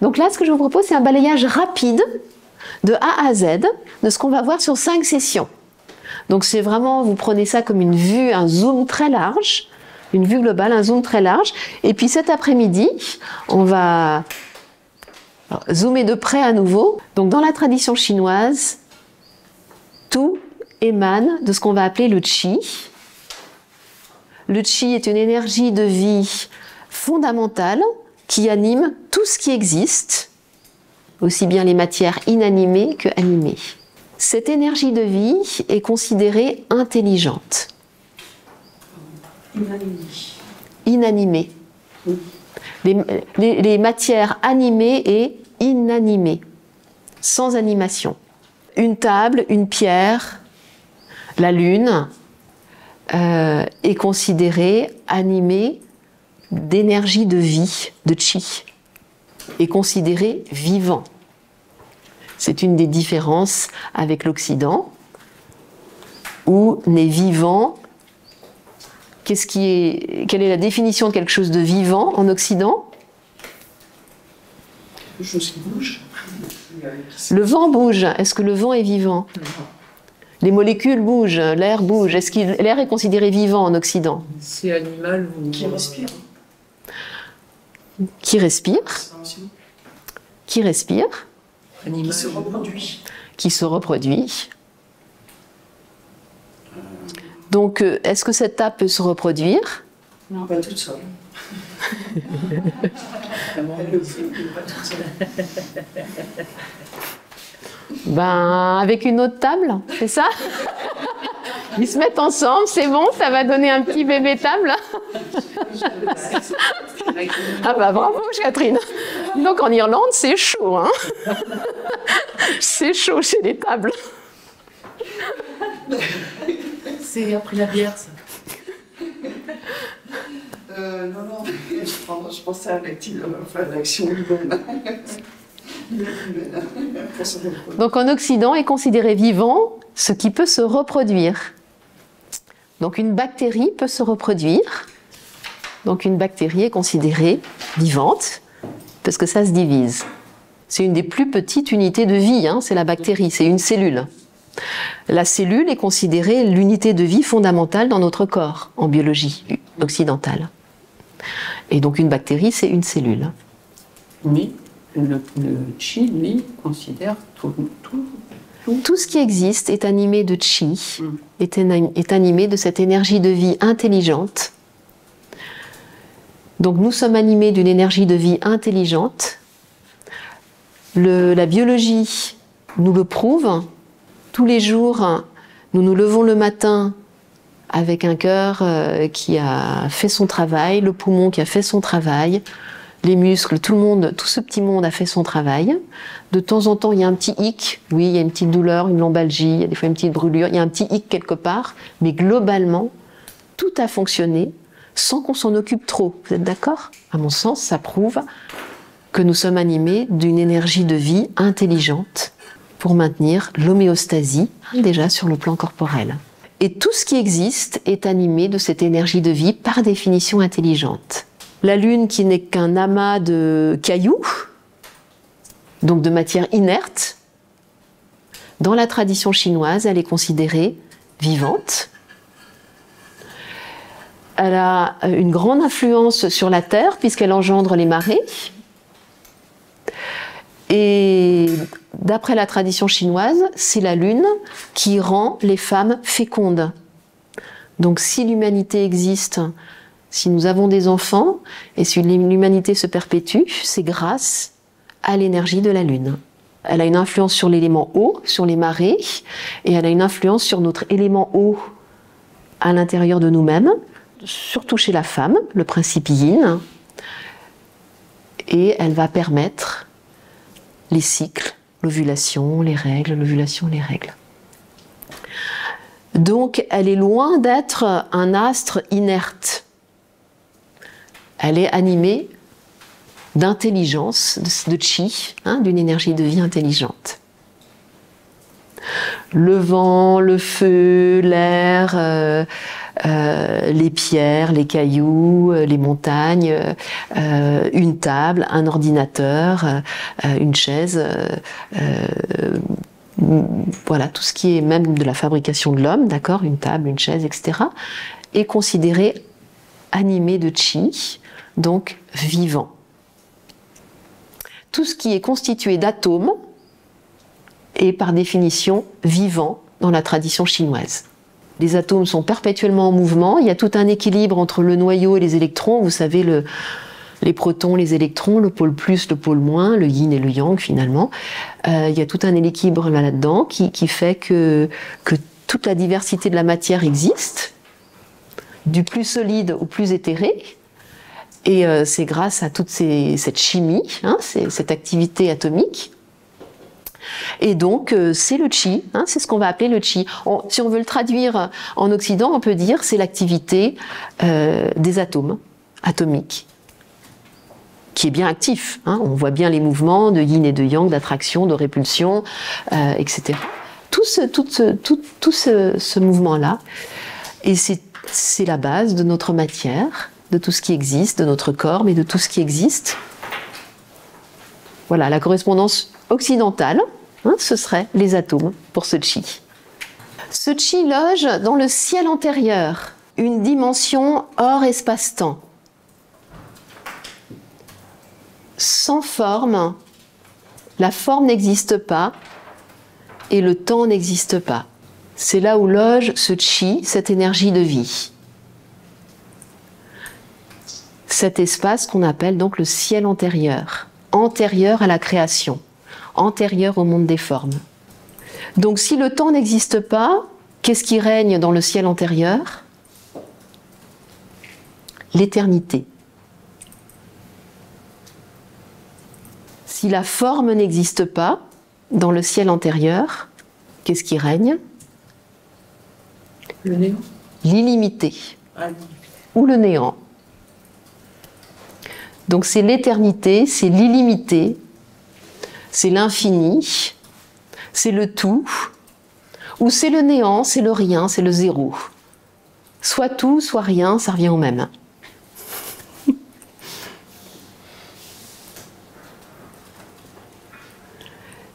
Donc là, ce que je vous propose, c'est un balayage rapide de A à Z de ce qu'on va voir sur 5 sessions. Donc c'est vraiment, vous prenez ça comme une vue, un zoom très large, une vue globale, un zoom très large. Et puis cet après-midi, on va zoomer de près à nouveau. Donc dans la tradition chinoise, tout émane de ce qu'on va appeler le qi. Le qi est une énergie de vie fondamentale qui anime tout ce qui existe, aussi bien les matières inanimées que animées. Cette énergie de vie est considérée intelligente. Inanimée. Oui. Les matières animées et inanimées, sans animation. Une table, une pierre, la lune est considérée animée d'énergie de vie, de qi, est considérée vivant. C'est une des différences avec l'Occident, où n'est vivant, quelle est la définition de quelque chose de vivant en Occident? Quelque chose qui bouge. Le vent bouge. Est-ce que le vent est vivant? Les molécules bougent, l'air bouge. Est-ce que l'air est considéré vivant en Occident? C'est animal ou... Qui respire. Qui respire. Qui respire. Animal. Qui se reproduit. Qui se reproduit. Donc, est-ce que cette table peut se reproduire? Non, pas toute seule. Ben, avec une autre table, c'est ça? Ils se mettent ensemble, c'est bon, ça va donner un petit bébé table. Ah bah bravo Catherine. Donc en Irlande, c'est chaud, hein. C'est chaud chez les tables. C'est après la bière, ça. Non, je pensais à l'action humaine. Donc en Occident est considéré vivant ce qui peut se reproduire. Donc une bactérie peut se reproduire. Donc une bactérie est considérée vivante parce que ça se divise. C'est une des plus petites unités de vie, hein, c'est la bactérie, c'est une cellule. La cellule est considérée l'unité de vie fondamentale dans notre corps, en biologie occidentale. Et donc une bactérie, c'est une cellule. Mais le qi, lui, considère tout ce qui existe est animé de qi, est animé de cette énergie de vie intelligente. Donc nous sommes animés d'une énergie de vie intelligente. La biologie nous le prouve. Tous les jours, nous nous levons le matin avec un cœur qui a fait son travail, le poumon qui a fait son travail, les muscles, tout le monde, tout ce petit monde a fait son travail. De temps en temps, il y a un petit hic, oui, il y a une petite douleur, une lombalgie, il y a des fois une petite brûlure, il y a un petit hic quelque part, mais globalement, tout a fonctionné sans qu'on s'en occupe trop. Vous êtes d'accord? À mon sens, ça prouve que nous sommes animés d'une énergie de vie intelligente pour maintenir l'homéostasie, déjà sur le plan corporel. Et tout ce qui existe est animé de cette énergie de vie par définition intelligente. La Lune, qui n'est qu'un amas de cailloux, donc de matière inerte, dans la tradition chinoise, elle est considérée vivante. Elle a une grande influence sur la Terre, puisqu'elle engendre les marées. Et d'après la tradition chinoise, c'est la Lune qui rend les femmes fécondes. Donc si l'humanité existe, si nous avons des enfants, et si l'humanité se perpétue, c'est grâce à l'énergie de la Lune. Elle a une influence sur l'élément eau, sur les marées, et elle a une influence sur notre élément eau à l'intérieur de nous-mêmes, surtout chez la femme, le principe yin, et elle va permettre les cycles, l'ovulation, les règles, l'ovulation, les règles. Donc elle est loin d'être un astre inerte. Elle est animée d'intelligence, de qi, hein, d'une énergie de vie intelligente. Le vent, le feu, l'air, les pierres, les cailloux, les montagnes, une table, un ordinateur, une chaise, voilà, tout ce qui est même de la fabrication de l'homme, d'accord, une table, une chaise, etc., est considéré animé de chi, donc vivant. Tout ce qui est constitué d'atomes est par définition vivant dans la tradition chinoise. Les atomes sont perpétuellement en mouvement, il y a tout un équilibre entre le noyau et les électrons, vous savez, les protons, les électrons, le pôle plus, le pôle moins, le yin et le yang finalement. Il y a tout un équilibre là-dedans qui fait que toute la diversité de la matière existe, du plus solide au plus éthéré. Et c'est grâce à toute cette chimie, hein, cette activité atomique. Et donc c'est le chi, hein, c'est ce qu'on va appeler le chi. Si on veut le traduire en Occident, on peut dire c'est l'activité des atomes atomiques, qui est bien actif. Hein. On voit bien les mouvements de yin et de yang, d'attraction, de répulsion, etc. Tout ce mouvement-là, et c'est la base de notre matière, de tout ce qui existe, de notre corps, mais de tout ce qui existe. Voilà, la correspondance occidentale, hein, ce serait les atomes pour ce chi. Ce chi loge dans le ciel antérieur, une dimension hors espace-temps. Sans forme, la forme n'existe pas et le temps n'existe pas. C'est là où loge ce chi, cette énergie de vie. Cet espace qu'on appelle donc le ciel antérieur, antérieur à la création, antérieur au monde des formes. Donc si le temps n'existe pas, qu'est-ce qui règne dans le ciel antérieur? L'éternité. Si la forme n'existe pas dans le ciel antérieur, qu'est-ce qui règne? Le néant. L'illimité. Ou le néant. Donc c'est l'éternité, c'est l'illimité, c'est l'infini, c'est le tout, ou c'est le néant, c'est le rien, c'est le zéro. Soit tout, soit rien, ça revient au même.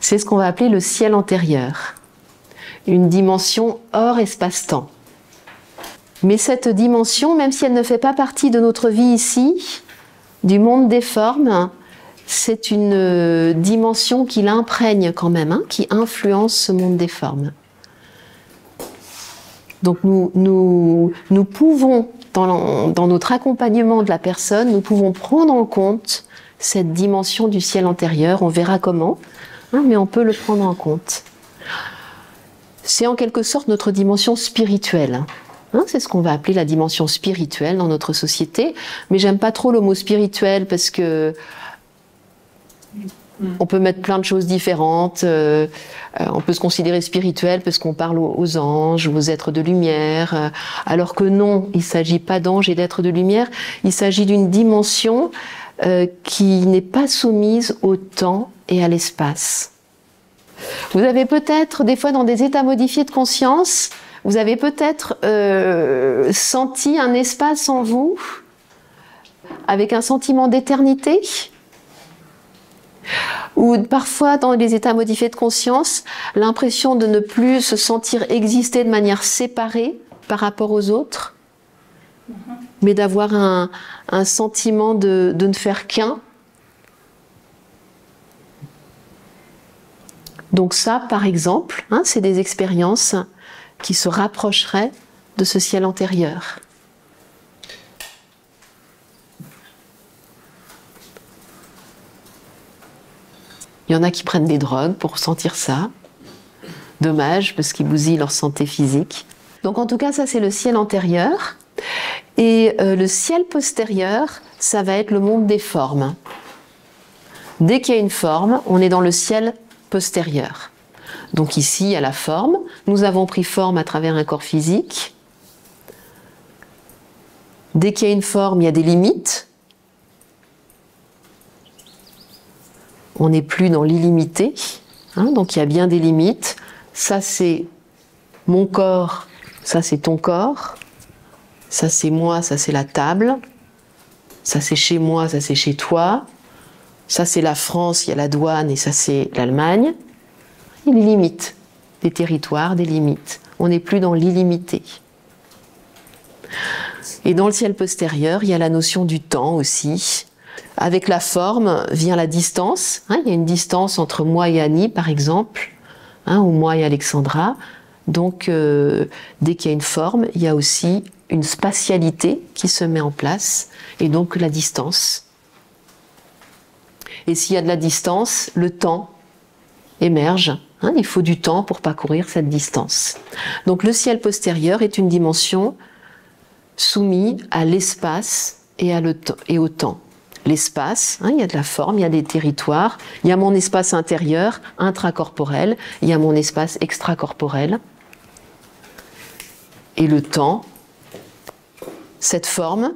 C'est ce qu'on va appeler le ciel antérieur, une dimension hors espace-temps. Mais cette dimension, même si elle ne fait pas partie de notre vie ici, du monde des formes, c'est une dimension qui l'imprègne quand même, hein, qui influence ce monde des formes. Donc nous pouvons, dans notre accompagnement de la personne, nous pouvons prendre en compte cette dimension du ciel antérieur, on verra comment, hein, mais on peut le prendre en compte. C'est en quelque sorte notre dimension spirituelle. Hein, c'est ce qu'on va appeler la dimension spirituelle dans notre société, mais j'aime pas trop le mot spirituel parce que on peut mettre plein de choses différentes. On peut se considérer spirituel parce qu'on parle aux anges, aux êtres de lumière, alors que non, il ne s'agit pas d'anges et d'êtres de lumière, il s'agit d'une dimension qui n'est pas soumise au temps et à l'espace. Vous avez peut-être, des fois dans des états modifiés de conscience, vous avez peut-être senti un espace en vous avec un sentiment d'éternité, ou parfois dans les états modifiés de conscience, l'impression de ne plus se sentir exister de manière séparée par rapport aux autres, mais d'avoir un sentiment de ne faire qu'un. Donc ça, par exemple, hein, c'est des expériences qui se rapprocheraient de ce ciel antérieur. Il y en a qui prennent des drogues pour sentir ça. Dommage, parce qu'ils bousillent leur santé physique. Donc en tout cas, ça c'est le ciel antérieur. Et le ciel postérieur, ça va être le monde des formes. Dès qu'il y a une forme, on est dans le ciel postérieur. Donc ici, il y a la forme. Nous avons pris forme à travers un corps physique. Dès qu'il y a une forme, il y a des limites. On n'est plus dans l'illimité, hein, donc il y a bien des limites. Ça c'est mon corps, ça c'est ton corps. Ça c'est moi, ça c'est la table. Ça c'est chez moi, ça c'est chez toi. Ça c'est la France, il y a la douane et ça c'est l'Allemagne. Il y a des limites, des territoires, des limites. On n'est plus dans l'illimité. Et dans le ciel postérieur, il y a la notion du temps aussi. Avec la forme vient la distance. Il y a une distance entre moi et Annie, par exemple, ou moi et Alexandra. Donc, dès qu'il y a une forme, il y a aussi une spatialité qui se met en place, et donc la distance. Et s'il y a de la distance, le temps émerge. Il faut du temps pour parcourir cette distance. Donc le ciel postérieur est une dimension soumise à l'espace et au temps. L'espace, il y a de la forme, il y a des territoires, il y a mon espace intérieur, intracorporel, il y a mon espace extracorporel. Et le temps, cette forme,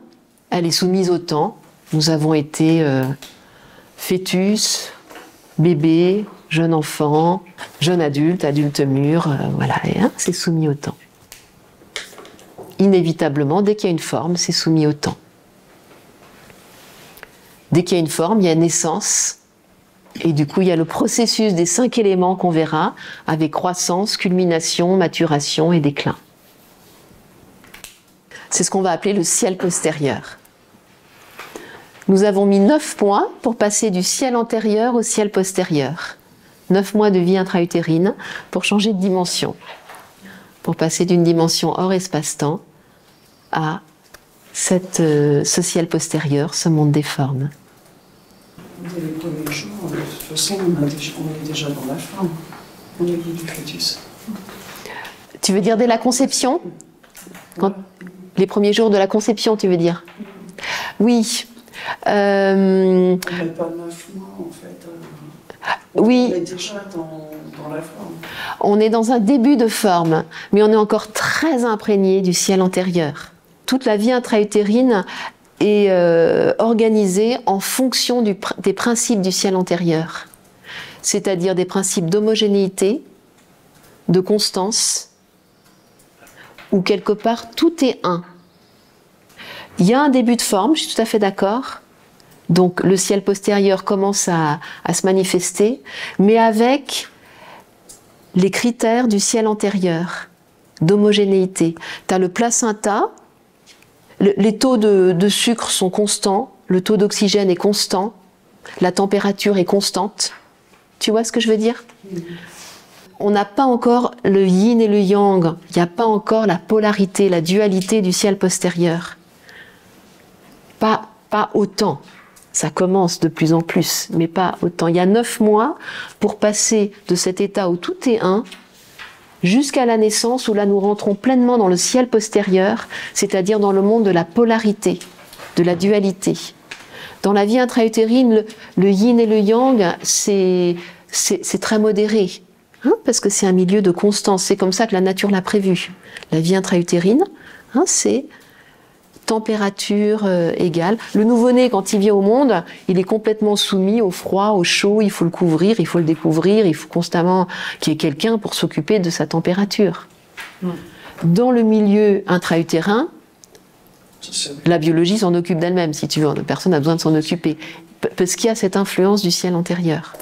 elle est soumise au temps. Nous avons été fœtus, bébé, jeune enfant, jeune adulte, adulte mûr, voilà, c'est soumis au temps. Inévitablement, dès qu'il y a une forme, c'est soumis au temps. Dès qu'il y a une forme, il y a naissance, et du coup, il y a le processus des 5 éléments qu'on verra, avec croissance, culmination, maturation et déclin. C'est ce qu'on va appeler le ciel postérieur. Nous avons mis 9 mois pour passer du ciel antérieur au ciel postérieur. 9 mois de vie intra-utérine pour changer de dimension. Pour passer d'une dimension hors espace-temps à ce ciel postérieur, ce monde des formes. Dès les premiers jours, de toute façon, on est déjà dans la forme, au niveau du fœtus. Tu veux dire dès la conception? Les premiers jours de la conception, tu veux dire? Oui. On n'est pas 9 mois, en fait. Oui. On est déjà dans la forme. On est dans un début de forme, mais on est encore très imprégné du ciel antérieur. Toute la vie intra-utérine est organisée en fonction des principes du ciel antérieur. C'est-à-dire des principes d'homogénéité, de constance, où quelque part tout est un. Il y a un début de forme, je suis tout à fait d'accord. Donc le ciel postérieur commence à se manifester, mais avec les critères du ciel antérieur, d'homogénéité. Tu as le placenta, les taux de sucre sont constants, le taux d'oxygène est constant, la température est constante. Tu vois ce que je veux dire? On n'a pas encore le yin et le yang, il n'y a pas encore la polarité, la dualité du ciel postérieur. Pas autant. Ça commence de plus en plus, mais pas autant. Il y a 9 mois pour passer de cet état où tout est un, jusqu'à la naissance où là nous rentrons pleinement dans le ciel postérieur, c'est-à-dire dans le monde de la polarité, de la dualité. Dans la vie intra-utérine, le yin et le yang, c'est très modéré, parce que c'est un milieu de constance. C'est comme ça que la nature l'a prévu. La vie intra-utérine, c'est température égale. Le nouveau-né, quand il vient au monde, il est complètement soumis au froid, au chaud, il faut le couvrir, il faut le découvrir, il faut constamment qu'il y ait quelqu'un pour s'occuper de sa température. Dans le milieu intra-utérin, la biologie s'en occupe d'elle-même, si tu veux, personne n'a besoin de s'en occuper, parce qu'il y a cette influence du ciel antérieur.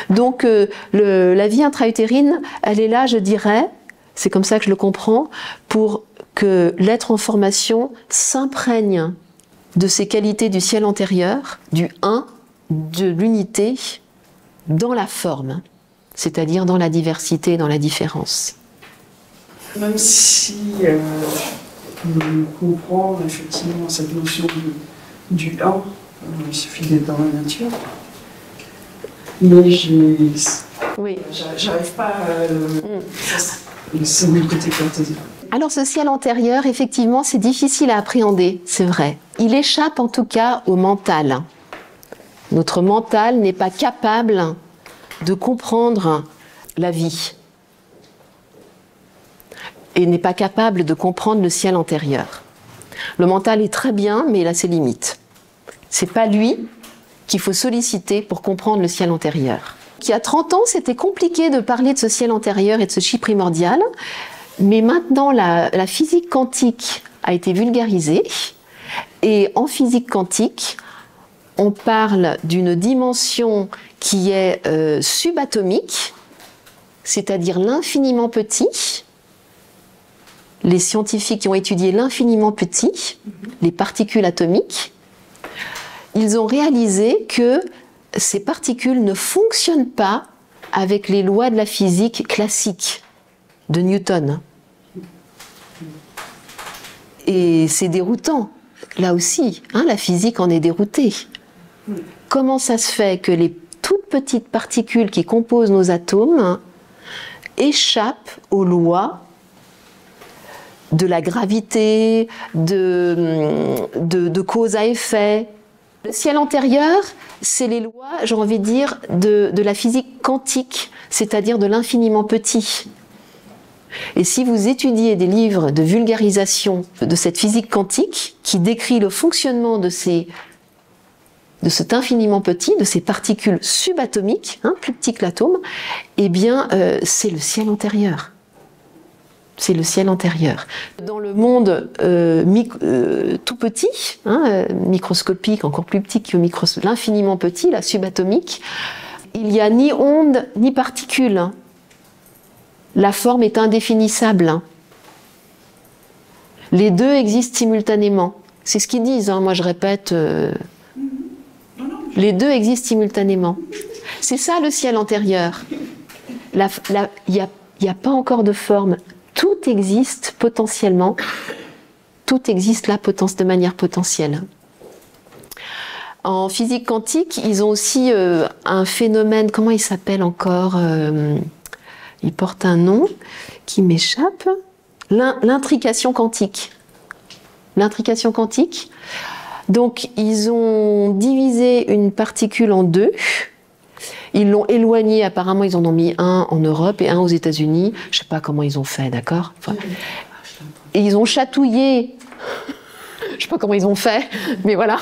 Donc la vie intra-utérine, elle est là, je dirais, c'est comme ça que je le comprends, pour que l'être en formation s'imprègne de ces qualités du ciel antérieur, du un, de l'unité, dans la forme, c'est-à-dire dans la diversité, dans la différence. Même si on comprend effectivement cette notion du un, il suffit d'être dans la nature, mais j'arrive pas à... C'est mon côté cartésien. Alors ce ciel antérieur, effectivement, c'est difficile à appréhender, c'est vrai. Il échappe en tout cas au mental. Notre mental n'est pas capable de comprendre la vie et n'est pas capable de comprendre le ciel antérieur. Le mental est très bien, mais il a ses limites. C'est pas lui qu'il faut solliciter pour comprendre le ciel antérieur. Il y a 30 ans, c'était compliqué de parler de ce ciel antérieur et de ce chi primordial. Mais maintenant, la physique quantique a été vulgarisé. Et en physique quantique, on parle d'une dimension qui est subatomique, c'est-à-dire l'infiniment petit. Les scientifiques qui ont étudié l'infiniment petit, les particules atomiques, ils ont réalisé que ces particules ne fonctionnent pas avec les lois de la physique classique de Newton. Et c'est déroutant, là aussi, hein, la physique en est déroutée. Comment ça se fait que les toutes petites particules qui composent nos atomes échappent aux lois de la gravité, de cause à effet? Le ciel antérieur, c'est les lois, j'ai envie de dire, de la physique quantique, c'est-à-dire de l'infiniment petit. Et si vous étudiez des livres de vulgarisation de cette physique quantique, qui décrit le fonctionnement de cet infiniment petit, de ces particules subatomiques, hein, plus petits que l'atome, eh bien, c'est le ciel antérieur. C'est le ciel antérieur. Dans le monde tout petit, hein, microscopique, encore plus petit que l'infiniment petit, la subatomique, il n'y a ni onde ni particules. Hein. La forme est indéfinissable. Hein. Les deux existent simultanément. C'est ce qu'ils disent, hein. Moi je répète, les deux existent simultanément. C'est ça le ciel antérieur. Il n'y a pas encore de forme. Tout existe potentiellement. Tout existe là de manière potentielle. En physique quantique, ils ont aussi un phénomène, comment il s'appelle encore il porte un nom qui m'échappe. L'intrication quantique. L'intrication quantique. Donc, ils ont divisé une particule en deux. Ils l'ont éloignée, apparemment, ils en ont mis un en Europe et un aux États-Unis. Je ne sais pas comment ils ont fait, d'accord? Enfin, et ils ont chatouillé. Je ne sais pas comment ils ont fait, mais voilà.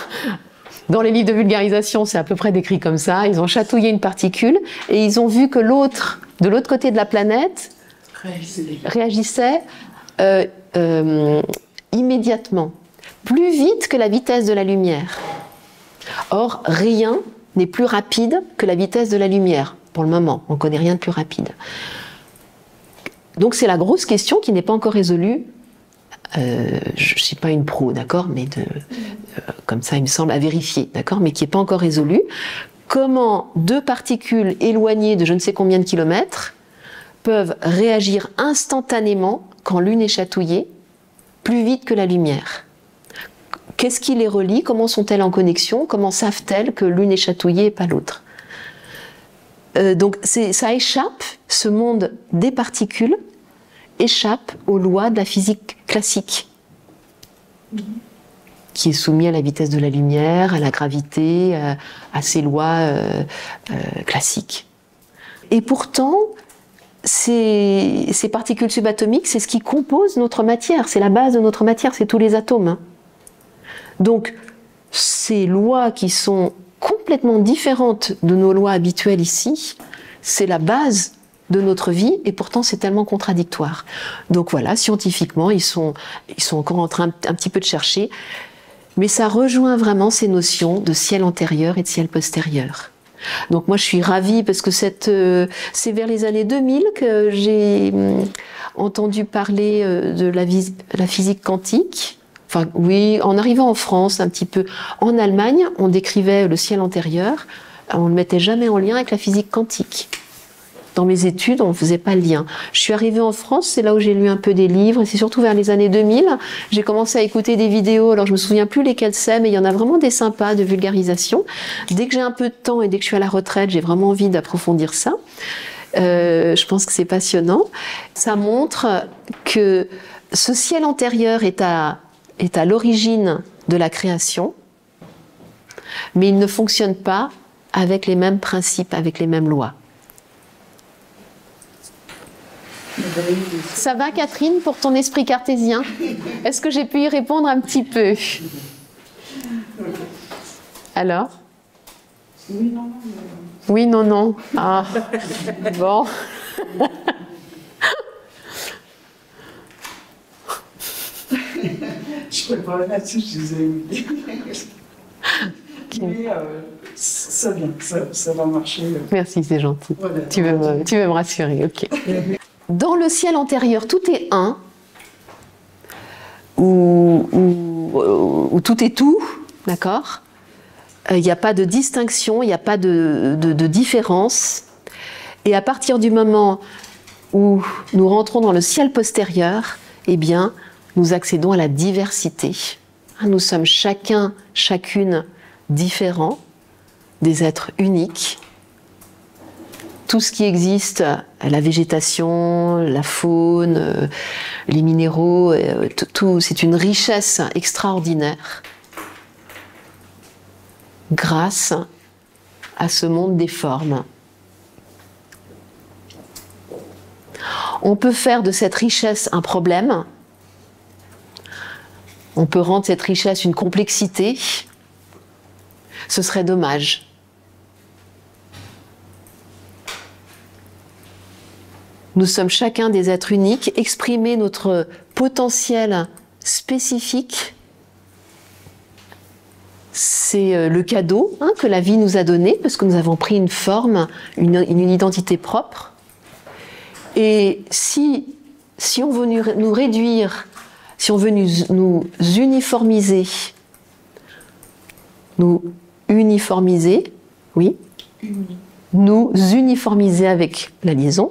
Dans les livres de vulgarisation, c'est à peu près décrit comme ça. Ils ont chatouillé une particule et ils ont vu que l'autre, de l'autre côté de la planète, réagissait immédiatement, plus vite que la vitesse de la lumière. Or, rien n'est plus rapide que la vitesse de la lumière. Pour le moment, on ne connaît rien de plus rapide. Donc c'est la grosse question qui n'est pas encore résolue. Je ne suis pas une pro, d'accord, mais comme ça, il me semble, à vérifier, d'accord, mais qui n'est pas encore résolue. Comment deux particules éloignées de je ne sais combien de kilomètres peuvent réagir instantanément quand l'une est chatouillée, plus vite que la lumière? Qu'est-ce qui les relie? Comment sont-elles en connexion? Comment savent-elles que l'une est chatouillée et pas l'autre? Donc ça échappe, ce monde des particules échappe aux lois de la physique classique, qui est soumis à la vitesse de la lumière, à la gravité, à ces lois classiques. Et pourtant, ces particules subatomiques, c'est ce qui compose notre matière, c'est la base de notre matière, c'est tous les atomes. Hein. Donc, ces lois qui sont complètement différentes de nos lois habituelles ici, c'est la base de notre vie, et pourtant c'est tellement contradictoire. Donc voilà, scientifiquement, ils sont encore en train un petit peu de chercher, mais ça rejoint vraiment ces notions de ciel antérieur et de ciel postérieur. Donc moi je suis ravie parce que c'est vers les années 2000 que j'ai entendu parler de la physique quantique. Enfin oui, en arrivant en France, un petit peu. En Allemagne, on décrivait le ciel antérieur, on ne le mettait jamais en lien avec la physique quantique. Dans mes études, on ne faisait pas le lien. Je suis arrivée en France, c'est là où j'ai lu un peu des livres, et c'est surtout vers les années 2000, j'ai commencé à écouter des vidéos, alors je me souviens plus lesquelles c'est, mais il y en a vraiment des sympas de vulgarisation. Dès que j'ai un peu de temps et dès que je suis à la retraite, j'ai vraiment envie d'approfondir ça. Je pense que c'est passionnant. Ça montre que ce ciel antérieur est à l'origine de la création, mais il ne fonctionne pas avec les mêmes principes, avec les mêmes lois. Ça va, Catherine, pour ton esprit cartésien? Est-ce que j'ai pu y répondre un petit peu? Alors? Oui, non, non. Oui, non, non. Ah, bon. Voilà, tu sais, je les ai aimés. Mais ça vient, ça va marcher. Merci, c'est gentil. Voilà. Tu veux me rassurer, ok. Dans le ciel antérieur, tout est un, où tout est tout, d'accord? Il n'y a pas de distinction, il n'y a pas de différence. Et à partir du moment où nous rentrons dans le ciel postérieur, eh bien, nous accédons à la diversité. Nous sommes chacun, chacune différents, des êtres uniques. Tout ce qui existe, la végétation, la faune, les minéraux, tout, c'est une richesse extraordinaire grâce à ce monde des formes. On peut faire de cette richesse un problème, on peut rendre cette richesse une complexité, ce serait dommage. Nous sommes chacun des êtres uniques, exprimer notre potentiel spécifique, c'est le cadeau que la vie nous a donné, parce que nous avons pris une forme, une identité propre. Et si on veut nous réduire, si on veut nous uniformiser, oui, nous uniformiser avec la liaison.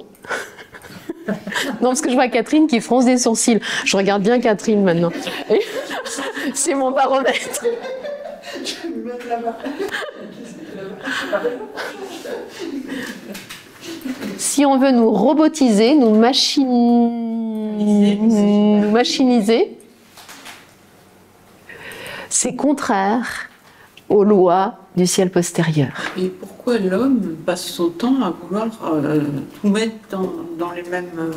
Non, parce que je vois Catherine qui fronce des sourcils. Je regarde bien Catherine maintenant. C'est mon baromètre. Je vais me mettre là-bas. Si on veut nous robotiser, nous machiniser, c'est contraire aux lois du ciel postérieur. Et pourquoi l'homme passe son temps à vouloir tout mettre dans les mêmes...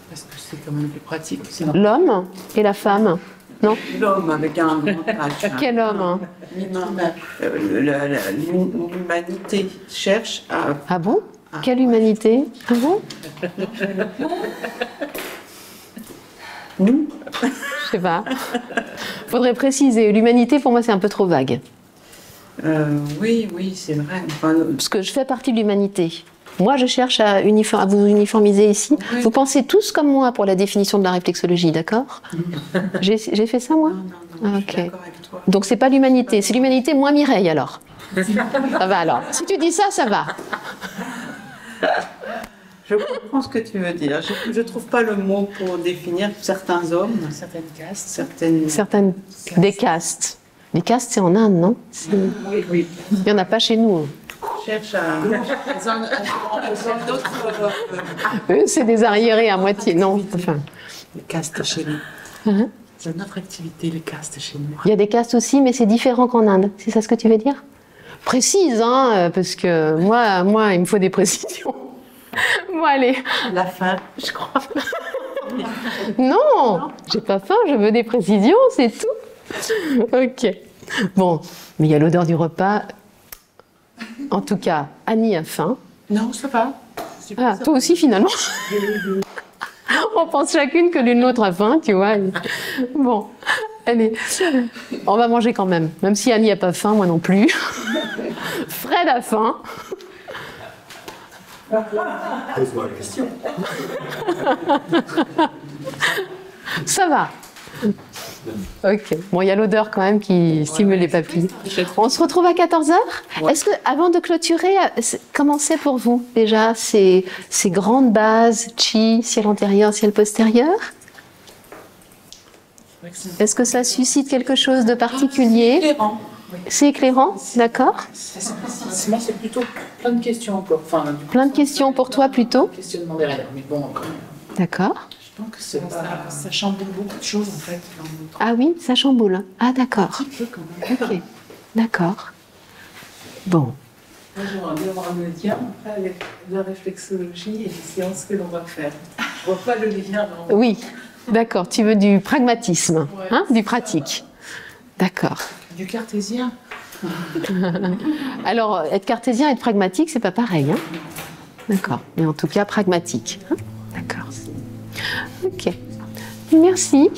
Parce que c'est quand même plus pratique. L'homme et la femme, non? L'homme avec un grand H. Quel homme? L'humanité cherche à... Ah bon? Quelle humanité? Ah bon? Nous? Je sais pas. Faudrait préciser. L'humanité, pour moi, c'est un peu trop vague. Oui, c'est vrai. Enfin, Parce que je fais partie de l'humanité. Moi, je cherche à vous uniformiser ici. Oui. Vous pensez tous comme moi pour la définition de la réflexologie, d'accord? J'ai fait ça, moi? non, Ok. je suis d'accord avec toi. Donc, c'est pas l'humanité. C'est l'humanité moins Mireille, alors. Ça va, alors. Si tu dis ça, ça va. Je comprends ce que tu veux dire. Je ne trouve pas le mot pour définir certains hommes, Certaines castes. Certaines des castes. Les castes, c'est en Inde, non? Oui. Il n'y en a pas chez nous. Cherchent à... d'autres... Eux, c'est des arriérés à moitié, non? Enfin, Les castes chez nous. hein? C'est notre activité, les castes chez nous. Il y a des castes aussi, mais c'est différent qu'en Inde. C'est ça ce que tu veux dire? Précise, hein, parce que moi, il me faut des précisions. Bon, allez. La fin, je crois. Non, j'ai pas faim, je veux des précisions, c'est tout. Ok. Bon, mais il y a l'odeur du repas. En tout cas, Annie a faim. Non, ça va. Ah, toi aussi, finalement. On pense chacune que l'une l'autre a faim, tu vois. Bon, allez. On va manger quand même. Même si Annie n'a pas faim, moi non plus. Fred a faim. Pose-moi la question. Ça va. Ok. Bon, il y a l'odeur quand même qui stimule les papilles. On se retrouve à 14h. Ouais. Est-ce que, avant de clôturer, comment c'est pour vous déjà ces grandes bases, chi, ciel antérieur, ciel postérieur? Est-ce que ça suscite quelque chose de particulier? Éclairant. C'est éclairant, d'accord? Moi, c'est plutôt plein de questions encore. Enfin, du coup, Plein de questions pour toi plutôt? questionnement derrière. Mais bon, encore. D'accord. Je pense que ça chamboule beaucoup de choses, en fait. Dans notre... Ah oui, ça chamboule. Ah d'accord. Un peu quand même. Ok. D'accord. Bon. Moi, j'aimerais bien voir le lien après avec la réflexologie et les séances que l'on va faire. Je vois pas le lien. Non. Oui. D'accord. Tu veux du pragmatisme, hein, du pratique. D'accord. Du cartésien. Alors, être cartésien, être pragmatique, c'est pas pareil. Hein. D'accord. Mais en tout cas, pragmatique. Hein. D'accord. Ok. Merci.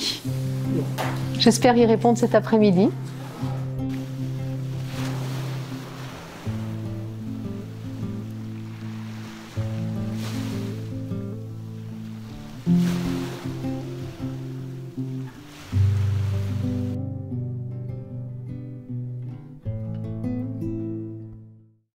J'espère y répondre cet après-midi.